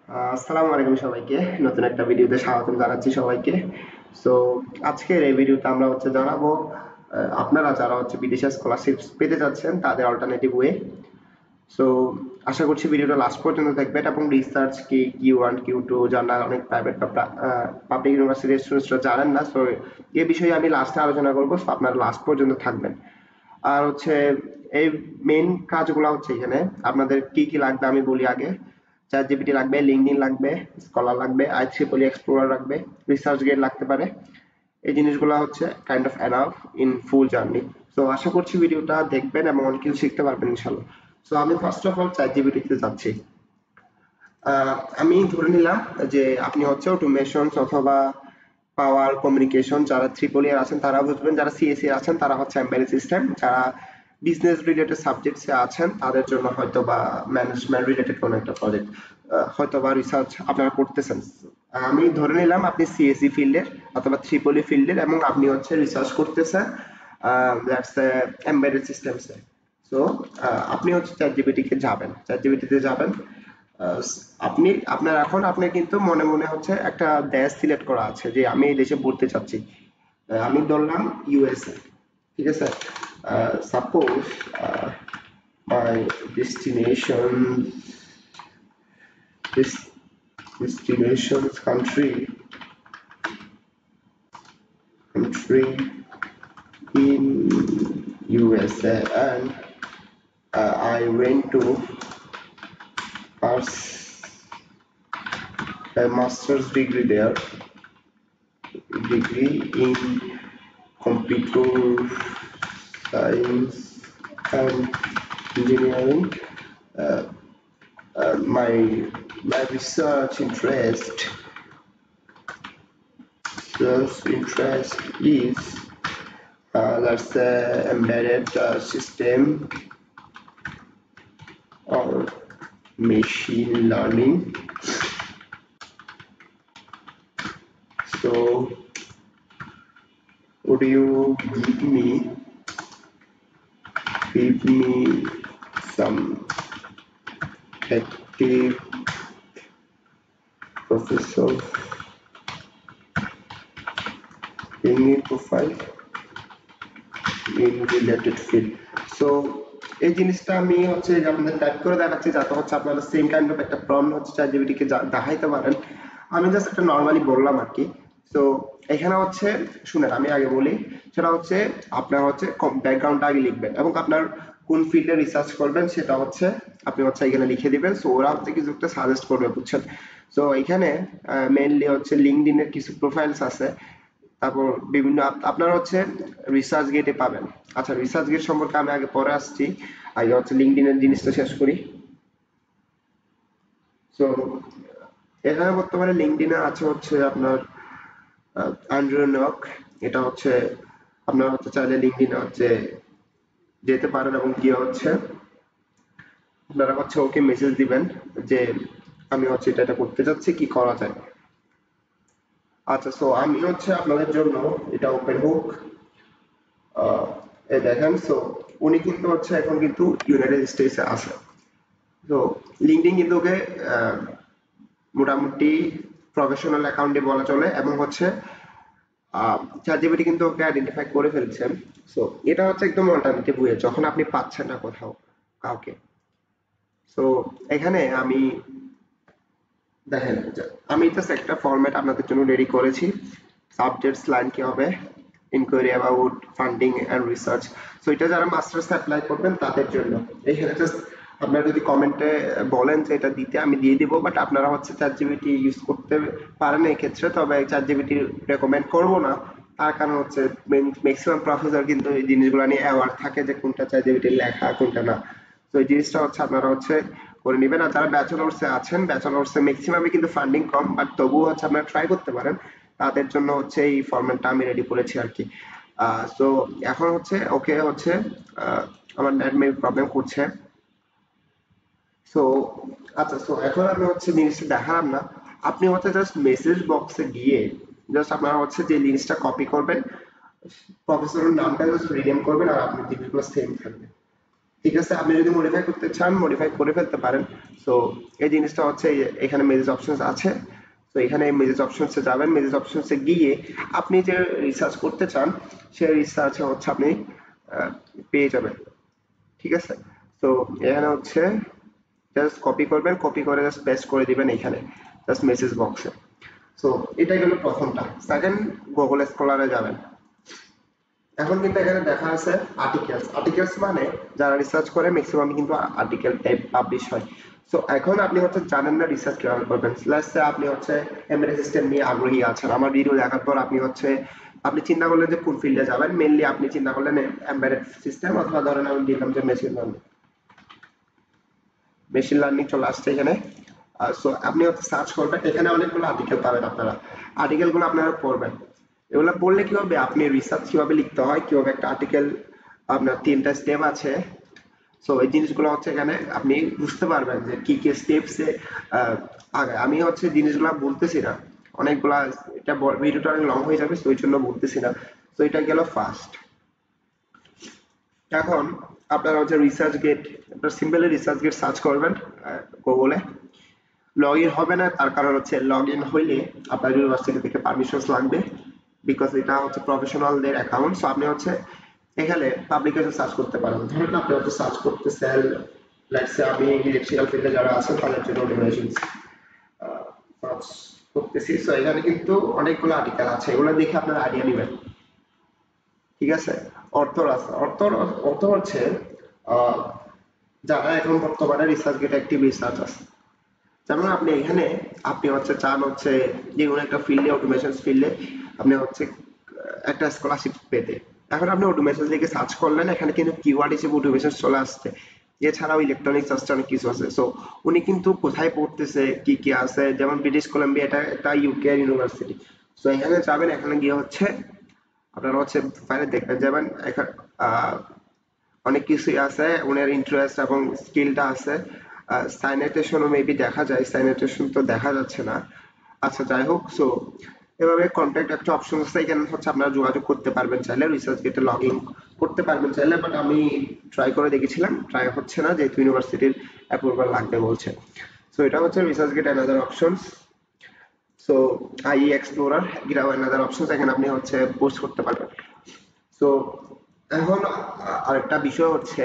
আসসালামু আলাইকুম সবাইকে। নতুন একটা ভিডিওতে স্বাগতম জানাচ্ছি সবাইকে। সো আজকের এই ভিডিওতে আমরা জানাবো আপনারা যারা বিদেশে স্কলারশিপ পেতে যাচ্ছেন তাদের অল্টারনেটিভ ওয়ে। সো আশা করছি ভিডিওটা লাস্ট পর্যন্ত দেখবেন এবং রিসার্চ কি Q1 Q2 যারা অনেক প্রাইভেট বা পাবলিক ইউনিভার্সিটির স্টুডেন্টসরা জানেন না, সো এই বিষয়ে আমি লাস্টে আলোচনা করবো, সো আপনারা লাস্ট পর্যন্ত থাকবেন। আর এই মেইন কাজগুলো এখানে আপনাদের কি কি লাগবে আমি বলি আগে। চ্যাট জিপিটি লাগবে, লিঙ্কডইন লাগবে, স্কলার লাগবে, IEEE এক্সপ্লোরার লাগবে, রিসার্চ গেট লাগতে পারে। এই জিনিসগুলো kind of enough in full journey. তো আশা করছি ভিডিওটা দেখবেন এবং অনেক কিছু শিখতে পারবেন ইনশাল্লাহ। তো আমি ফার্স্ট অফ অল চ্যাট জিপিটিতে যাচ্ছি। আমি ধরে নিলাম যে আপনি অটোমেশন অথবা পাওয়ার কমিউনিকেশন যারা ট্রিপল ইয়ার আছেন তারা বুঝবেন, যারা সিএসসি আছেন তারা এমবেডেড সিস্টেম, যারা বিজনেস রিলেটেড সাবজেক্টসে আছেন তাদের জন্য হয়তো বা ম্যানেজমেন্ট রিলেটেড কোনো একটা প্রজেক্ট, হয়তো বা রিসার্চ আপনারা করতেছেন। আমি ধরে নিলাম আপনি সিএসসি ফিল্ডের অথবা ট্রিপল ই ফিল্ডের এবং আপনি রিসার্চ করতেছেন দ্যাটস এমবেডেড সিস্টেমসে। সো আপনি চ্যাট জিপিটিকে যাবেন, চ্যাট জিপিটিতে যাবেন। আহ, আপনি আপনার এখন আপনি কিন্তু মনে মনে একটা দেশ সিলেক্ট করা আছে যে আমি এই দেশে পড়তে চাচ্ছি। আমি ধরলাম ইউএসএ, ঠিক আছে। Suppose my destination destination country in USA, and I went to pass a master's degree there, degree in computer science and engineering. Uh, my research interest is let's say embedded system or machine learning. So would you give me some active professor in profile in related field? So এই জিনিসটা আমি আপনাদের type করে দেখাচ্ছি যাতে আপনারা same kind of একটা prompt chat GPT কে দেখাইতে পারেন। আমি জাস্ট একটা নরমালি বললাম আর কি। তো এখানে শুনেন আমি আগে বলি, সেটা আপনার ব্যাকগ্রাউন্ডটা আগে লিখবেন এবং আপনার কোন ফিল্ডে রিসার্চ করবেন সেটা আপনি এখানে লিখে দিবেন। সো ওরা কিছু একটা সাজেস্ট করবে, বুঝছেন। সো এখানে মেইনলি লিঙ্কডইন এর কিছু প্রোফাইলস আছে, তারপর বিভিন্ন আপনারা রিসার্চ গেটে পাবেন। আচ্ছা, রিসার্চ গেট সম্পর্কে আমি আগে পরে আসছি, আগে লিঙ্কডইন এর জিনিসটা শেষ করি। সো এখানে বর্তমানে লিঙ্কডইনে আছে আপনার অ্যান্ড্রু নক। এটা আপনারা চাইলে লিঙ্কডইনে যেতে পারেন এবং কি আপনারা ওকে মেসেজ দিবেন যে আমি এটা করতে চাচ্ছি, কি করা যায়। আচ্ছা, সো আমি আপনাদের জন্য এটা ওপেন হোক। এই দেখেন, সো উনি কিন্তু এখন কিন্তু ইউনাইটেড স্টেটসে আছে। তো লিঙ্কডইন কিন্তু ওকে আহ, মোটামুটি প্রফেশনাল অ্যাকাউন্টে বলা চলে এবং ChatGPT কিন্তু ওকে আইডেন্টিফাই করে ফেলছেন। সো এটা একদম অল্টারনেটিভ ওয়ে যখন আপনি পাচ্ছেন না কোথাও কাউকে। সো এখানে আমি দেখেন আমি জাস্ট একটা ফরম্যাট আপনাদের জন্য রেডি করেছি। সাবজেক্টস লাইন কি হবে, enquiry about funding and research. So এটা যারা মাস্টার্স অ্যাপ্লাই করবেন তাদের জন্য। এখানে জাস্ট আপনারা যদি কমেন্টে বলেন যে এটা দিতে আমি দিয়ে দিব, বাট আপনারা চ্যাট জিপিটি ইউজ করতে পারেন এই ক্ষেত্রে, তবে চ্যাট জিপিটি রেকমেন্ড করব না। তার কারণ ম্যাক্সিমাম প্রফেসর কিন্তু এই জিনিসগুলো নিয়ে অ্যাওয়ার থাকে যে কোনটা চ্যাট জিপিটির লেখা কোনটা না। তো এই জিনিসটা আপনারা করে নিবেন। আর যারা ব্যাচেলর্সে আছেন, ব্যাচেলর্সে ম্যাক্সিমামই কিন্তু ফান্ডিং কম, বাট তবুও আপনারা ট্রাই করতে পারেন। তাদের জন্য এই ফরম্যাটটা আমি রেডি করেছি আর কি। সো এখন ওকে আমার নেট মেবি প্রবলেম করছে। সো আচ্ছা, সো এখন আমি জিনিসটা দেখালাম না। আপনি জাস্ট মেসেজ বক্সে গিয়ে জাস্ট আপনারা যে জিনিসটা কপি করবেন, প্রফেসরের নামটা জাস্ট রিনেম করবেন আর আপনার জিনিসগুলো সেম থাকবে। ঠিক আছে, আপনি যদি মডিফাই করতে চান মডিফাই করে ফেলতে পারেন। সো এই জিনিসটা হচ্ছে এখানে মেসেজ অপশনস আছে। তো এখানে মেসেজ অপশনসে যাবেন, মেসেজ অপশনসে গিয়ে আপনি যে রিসার্চ করতে চান সেই রিসার্চে হচ্ছে আপনি পেয়ে যাবেন। ঠিক আছে, তো এখানে হচ্ছে জাস্ট কপি করবেন, কপি করে জাস্ট পেস্ট করে দিবেন এখানে জাস্ট মেসেজ বক্সে। সো এটা গেল প্রথমটা। সেকেন্ড, গুগল স্কলারে যাবেন। এখন কিন্তু এখানে দেখা আছে আর্টিকেলস। আর্টিকেলস মানে যারা রিসার্চ করে ম্যাক্সিমাম কিন্তু আর্টিকেল টাইপ পাবলিশ হয়। সো এখন আপনি হচ্ছে জানেন না রিসার্চ কিভাবে করবেন। লেটস সে আপনি হচ্ছে এমবেডেড সিস্টেম নিয়ে আগ্রহী আছেন, আমার ভিডিও দেখার পর আপনি হচ্ছে আপনি চিন্তা করলেন যে কোন ফিল্ডে যাবেন, মেইনলি আপনি চিন্তা করলেন এমবেডেড সিস্টেম, অথবা ধরেন আমি দিলাম যে মেশিন লার্নিং। মেশিন লার্নিং চলে আসছে এখানে। সো আপনি হচ্ছে সার্চ করবেন, এখানে অনেকগুলো আর্টিকেল পাবেন আপনারা। আর্টিকেলগুলো আপনারা পড়বেন। এগুলো পড়লে কি হবে, আপনি রিসার্চ কিভাবে লিখতে হয়, কিভাবে একটা আর্টিকেল, আপনার 3টা স্টেপ আছে। সো এই জিনিসগুলো হচ্ছে এখানে আপনি বুঝতে পারবেন যে কি কি স্টেপসে আগে। আমি হচ্ছে জিনিসগুলো বলতেছি না, অনেকগুলা, এটা ভিডিওটা অনেক লং হয়ে যাবে, তো ওই জন্য বলতেছি না। তো এটা গেল ফার্স্ট। এখন আপনারা হচ্ছে রিসার্চ গেট, আপনার সিম্পলি রিসার্চ গেট সার্চ করবেন গুগলে। লগ ইন হবে না, তার কারণ হচ্ছে লগ ইন হইলে আপনার ইউনিভার্সিটি থেকে পারমিশন লাগবে, বিকজ এটা হচ্ছে প্রফেশনালদের অ্যাকাউন্ট। সো আপনি হচ্ছে এখানে পাবলিকেশন সার্চ করতে পারেন। ধরেন আপনি হচ্ছে সার্চ করতেছেন, লেটস সে আমি ইলেকট্রিক্যাল ফিল্ডে যারা আছেন তাদের জন্য অর্গানাইজেশন সার্চ করতেছি। সো এখানে কিন্তু অনেকগুলো আর্টিকেল আছে, এগুলো দেখে আপনারা আইডিয়া নেবেন। ঠিক আছে, অর্থ আছে, অর্থ হচ্ছে আহ, যারা এখন বর্তমানে রিসার্চ গেট অ্যাক্টিভ রিসার্চ আছে। যেমন আপনি এখানে আপনি হচ্ছে চান হচ্ছে যে কোনো একটা ফিল্ডে, অটোমেশন ফিল্ডে আপনি হচ্ছে একটা স্কলারশিপ পেতে। এখন আপনি অটোমেশন লিখে সার্চ করলেন, এখানে কিন্তু কিওয়ার্ড হিসেবে অটোমেশন চলে আসছে। এছাড়াও ইলেকট্রনিক্স আসছে, অনেক কিছু আছে। সো উনি কিন্তু কোথায় পড়তেছে, কি কি আছে, যেমন ব্রিটিশ কলাম্বিয়া, এটা একটা ইউকে ইউনিভার্সিটি। সো এখানে যাবেন, এখানে গিয়ে হচ্ছে আপনারা হচ্ছে ফাইলে দেখবেন, যেমন এখানে অনেক কিছুই আছে, ওনার ইন্টারেস্ট এবং স্কিলটা আছে। সাইনেটেশনও মেবি দেখা যায়, সাইনেটেশন তো দেখা যাচ্ছে না। আচ্ছা যাই হোক, সো এভাবে কন্ট্যাক্ট একটা অপশন আছে, এখানে হচ্ছে আপনারা যোগাযোগ করতে পারবেন চাইলে, রিসার্চ গেটে লগ ইন করতে পারবেন চাইলে। বাট আমি ট্রাই করে দেখেছিলাম, ট্রাই হচ্ছে না, যেহেতু ইউনিভার্সিটির অ্যাপ্রুভাল লাগবে বলছে। সো এটা হচ্ছে research gate another options. So I explorer, এটাও অ্যানাদার অপশনস, এখানে আপনি হচ্ছে পোস্ট করতে পারবেন। সো এখন আরেকটা বিষয় হচ্ছে,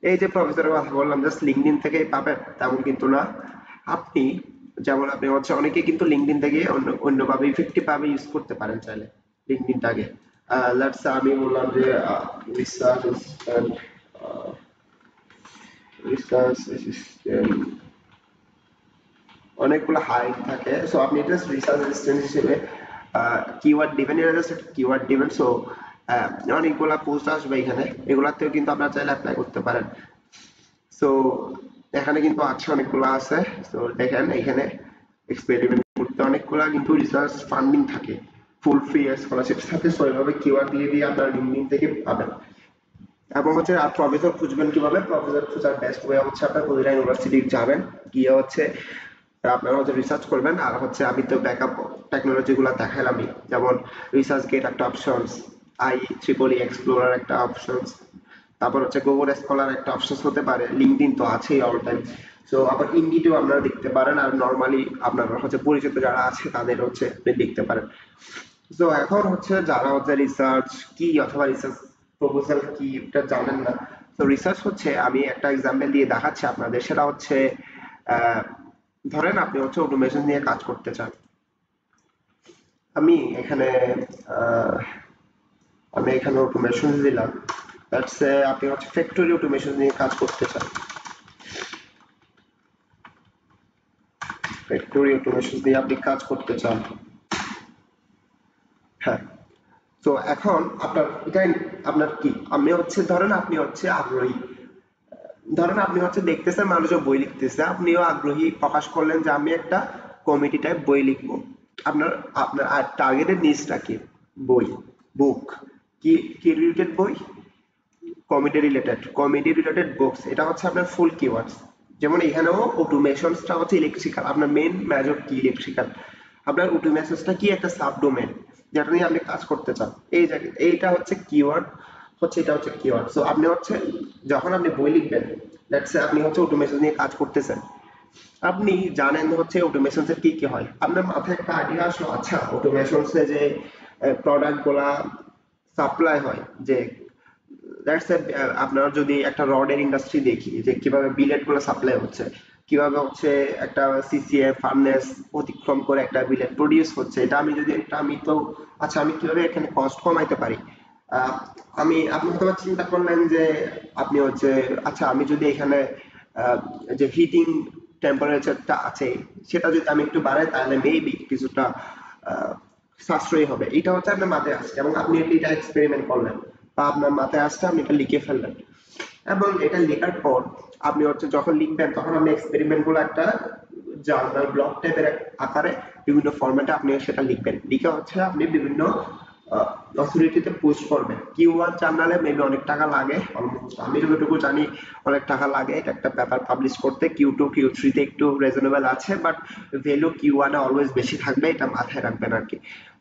এই যে প্রফেসরের কথা বললাম জাস্ট লিঙ্কডইন থেকেই পাবেন তেমন কিন্তু না। আপনি যেমন আপনি হচ্ছে অনেকে কিন্তু লিঙ্কডইন থেকে অন্যভাবে ইফেক্টিভ ভাবে ইউজ করতে পারেন চাইলে লিঙ্কডইনটাকে। লেটস আমি বললাম যে রিসার্চ অ্যাসিস্ট্যান্ট, রিসার্চ অ্যাসিস্ট্যান্ট, অনেকগুলো হাইট থাকে। সো আপনি জাস্ট রিসার্চ অ্যাসিস্ট্যান্ট হিসেবে কিওয়ার্ড দিবেন, এটা জাস্ট একটা কিওয়ার্ড দিবেন। সো অনেকগুলা পোস্ট আসবে এখানে, এগুলাতেও কিন্তু আপনারা চাইলে অ্যাপ্লাই করতে পারেন। সো এখানে কিন্তু আছে, অনেকগুলো আছে। তো দেখেন এখানে এক্সপেরিমেন্ট করতে অনেকগুলা কিন্তু রিসার্চ ফান্ডিং থাকে, ফুল ফ্রি স্কলারশিপ থাকে। সো এভাবে কিওয়ার্ড দিয়ে দিয়ে আপনার লিঙ্কডইন থেকে পাবেন। এবং হচ্ছে আর প্রফেসর খুঁজবেন কিভাবে, প্রফেসর খোঁজার বেস্ট ওয়ে হচ্ছে আপনার প্রতিটা ইউনিভার্সিটি যাবেন, গিয়ে হচ্ছে আপনারা হচ্ছে রিসার্চ করবেন। আর হচ্ছে আমি তো ব্যাকআপ টেকনোলজি গুলো দেখালামই, যেমন রিসার্চ গেট একটা অপশনস, আই ট্রিপল এক্সপ্লোরার একটা অপশনস, তারপর হচ্ছে গুগল স্কলার একটা অপশনস হতে পারে, লিঙ্কডইন তো আছেই অল টাইম। সো আবার ইন্ডিটেও আপনারা দেখতে পারেন, আর নর্মালি আপনারা হচ্ছে পরিচিত যারা আছে তাদের হচ্ছে আপনি দেখতে পারেন। তো এখন হচ্ছে যারা হচ্ছে রিসার্চ কি অথবা রিসার্চ প্রপোজাল কি এটা জানেন না, তো রিসার্চ হচ্ছে আমি একটা এক্সাম্পল দিয়ে দেখাচ্ছি আপনাদের। সেটা হচ্ছে আহ, ধরেন আপনি হচ্ছে অটোমেশন নিয়ে কাজ করতে চান। আমি এখানে আহ, আমি এখানে অটোমেশন দিলাম। দ্যাটস আপনি হচ্ছে ফ্যাক্টরি অটোমেশন নিয়ে কাজ করতে চান, ফ্যাক্টরি অটোমেশন নিয়ে আপনি কাজ করতে চান। হ্যাঁ, তো এখন আপনার এটাই আপনার কি, আমি হচ্ছে ধরেন আপনি হচ্ছে আগ্রহী, ধরেন আপনি হচ্ছে দেখতেছেন মানুষও বই লিখতেছে, আপনিও আগ্রহী প্রকাশ করলেন যে আমি একটা কমিটি টাইপ বই লিখবো। আপনার আপনার টার্গেটেড নিচটা কি, বই, বুক, কি কি রিলেটেড বই, কমেডি রিলেটেড বুকস, এটা হচ্ছে আপনার ফুল কিওয়ার্ডস। যেমন এখানেও অটোমেশনসটা হচ্ছে ইলেকট্রিক্যাল, আপনার মেইন মেজর কি ইলেকট্রিক্যাল, আপনার অটোমেশনসটা কি একটা সাবডোমেন যেটা নিয়ে আপনি কাজ করতে চান। এই জায়গায় এইটা হচ্ছে কিওয়ার্ড হচ্ছে এটা হচ্ছে কিওয়ার্ড। সো আপনি হচ্ছে যখন আপনি বই লিখবেন, লেটস সে আপনি হচ্ছে অটোমেশন নিয়ে কাজ করতেছেন, আপনি জানেন হচ্ছে অটোমেশনস এর কি কি হয়, আপনার মাথায় একটা আইডিয়া আসলো আচ্ছা অটোমেশনস এ যে প্রোডাক্ট গুলা সাপ্লাই হয়, যে দ্যাটস এ আপনার যদি একটা রডের ইন্ডাস্ট্রি দেখি যে কিভাবে বিলেট গুলো সাপ্লাই হচ্ছে, কিভাবে হচ্ছে একটা সিসিএ ফার্নেস অতিক্রম করে একটা বিলেট প্রডিউস হচ্ছে, এটা আমি যদি একটা আমি তো আচ্ছা আমি কিভাবে এখানে কস্ট কমাইতে পারি। আহ, আমি আপনি হয়তো বা চিন্তা করলেন যে আপনি হচ্ছে আচ্ছা আমি যদি এখানে আহ, যে হিটিং টেম্পারেচারটা আছে সেটা যদি আমি একটু বাড়াই তাহলে মেবি কিছুটা আহ, সাশ্রয়ী হবে, এটা হচ্ছে আপনার মাথায় আসছে এবং আপনি এটা এক্সপেরিমেন্ট করলেন বা আপনার মাথায় আসছে আপনি এটা লিখে ফেললেন এবং এটা লেখার পর আপনি হচ্ছে যখন লিখবেন তখন আপনি এক্সপেরিমেন্ট গুলো একটা জার্নাল ব্লক টাইপের আকারে বিভিন্ন ফরম্যাটে আপনি সেটা লিখবেন, লিখে হচ্ছে আপনি বিভিন্ন অথরিটিতে পোস্ট করবেন। কিউ ওয়ান জার্নালে মেবি অনেক টাকা লাগে, অলমোস্ট আমি যতটুকু জানি অনেক টাকা লাগে এটা একটা পেপার পাবলিশ করতে, কিউ টু কিউ থ্রিতে একটু রিজনেবল আছে, বাট ভ্যালু কিউ ওয়ানে অলওয়েজ বেশি থাকবে, এটা মাথায় রাখবেন আর কি।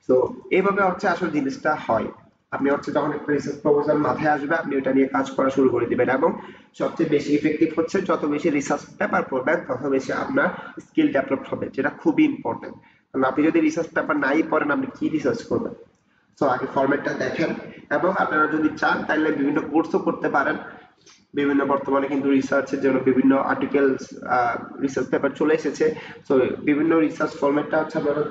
তো এইভাবে হচ্ছে আসলে জিনিসটা হয়, আপনি হচ্ছে যখন একটা রিসার্চ প্রপোজাল মাথায় আসবে আপনি ওটা নিয়ে কাজ করা শুরু করে দিবেন এবং সবচেয়ে বেশি ইফেক্টিভ হচ্ছে যত বেশি রিসার্চ পেপার পড়বেন তত বেশি আপনার স্কিল ডেভেলপ হবে, যেটা খুবই ইম্পর্টেন্ট। কারণ আপনি যদি রিসার্চ পেপার নাই পড়েন আপনি কি রিসার্চ করবেন। সো আগে ফরম্যাটটা দেখেন এবং আপনারা যদি চান তাহলে বিভিন্ন কোর্সও করতে পারেন, বিভিন্ন বর্তমানে কিন্তু রিসার্চের জন্য বিভিন্ন আর্টিকেলস রিসার্চ পেপার চলে এসেছে। সো বিভিন্ন রিসার্চ ফরম্যাটটা হচ্ছে আপনারা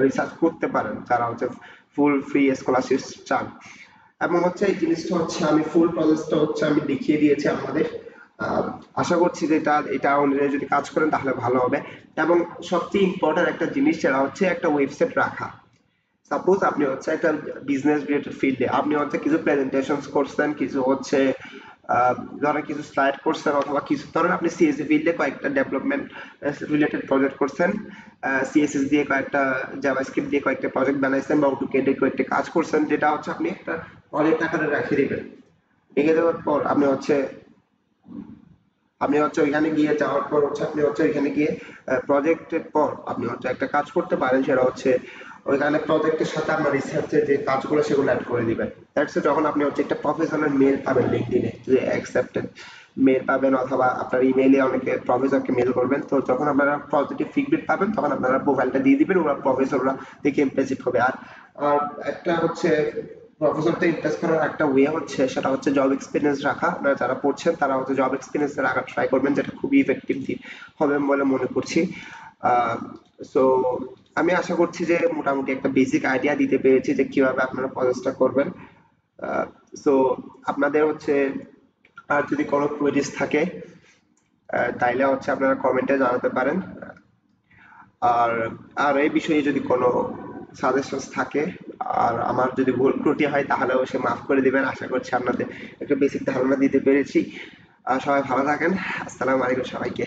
রিসার্চ করতে পারেন যারা হচ্ছে ফুল ফ্রি স্কলারশিপ চান। এবং হচ্ছে এই জিনিসটা হচ্ছে আমি ফুল প্রসেসটা হচ্ছে আমি দেখিয়ে দিয়েছি আমাদের। আহ, আশা করছি যে এটা অনুযায়ী যদি কাজ করেন তাহলে ভালো হবে। এবং সবচেয়ে ইম্পর্টেন্ট একটা জিনিস সেটা হচ্ছে একটা ওয়েবসাইট রাখা। সাপোজ আপনি হচ্ছে একটা বিজনেস রিলেটেড ফিল্ডে আপনি হচ্ছে কিছু প্রেজেন্টেশন করছেন, কিছু হচ্ছে ধরেন কিছু স্লাইড করছেন অথবা কিছু ধরেন আপনি সিএসসি ফিল্ডে কয়েকটা ডেভেলপমেন্ট রিলেটেড প্রজেক্ট করছেন, সিএসএস দিয়ে কয়েকটা জাভাস্ক্রিপ্ট দিয়ে কয়েকটা প্রজেক্ট বানাইছেন বা অটোক্যাড দিয়ে কয়েকটা কাজ করছেন, যেটা হচ্ছে আপনি একটা প্রজেক্ট আকারে রেখে দিবেন। রেখে দেওয়ার পর আপনি হচ্ছে ওইখানে গিয়ে যাওয়ার পর হচ্ছে আপনি হচ্ছে ওইখানে গিয়ে প্রজেক্টের পর আপনি হচ্ছে একটা কাজ করতে পারেন, সেটা হচ্ছে ওইখানে প্রজেক্টের সাথে আপনার রিসার্চের যে কাজগুলো সেগুলো অ্যাড করে দিবেন। দ্যাটস যখন আপনি হচ্ছে একটা প্রফেশনাল মেল পাবেন লিঙ্কডইনে যে অ্যাকসেপ্টেড মেল পাবেন অথবা আপনার ইমেইলে অনেকে প্রফেসরকে মেল করবেন, তো যখন আপনারা পজিটিভ ফিডব্যাক পাবেন তখন আপনারা প্রোফাইলটা দিয়ে দিবেন, ওরা প্রফেসররা দেখে ইমপ্রেসিভ হবে। আর আর একটা হচ্ছে প্রফেসরদের ইমপ্রেস করার একটা ওয়ে হচ্ছে সেটা হচ্ছে জব এক্সপিরিয়েন্স রাখা, আপনারা যারা পড়ছেন তারা হচ্ছে জব এক্সপিরিয়েন্স রাখার ট্রাই করবেন, যেটা খুবই ইফেক্টিভ হবে বলে মনে করছি। সো আমি আশা করছি যে মোটামুটি একটা বেসিক আইডিয়া দিতে পেরেছি যে কিভাবে আপনারা প্রসেসটা করবেন। সো আপনাদের হচ্ছে আর যদি কোনো কোয়েরিজ থাকে তাইলে হচ্ছে আপনারা কমেন্টে জানাতে পারেন। আর আর এই বিষয়ে যদি কোনো সাজেশনস থাকে আর আমার যদি ভুল ত্রুটি হয় তাহলে অবশ্যই মাফ করে দিবেন, আশা করছি আপনাদের একটা বেসিক ধারণা দিতে পেরেছি। সবাই ভালো থাকেন। আসসালামু আলাইকুম সবাইকে।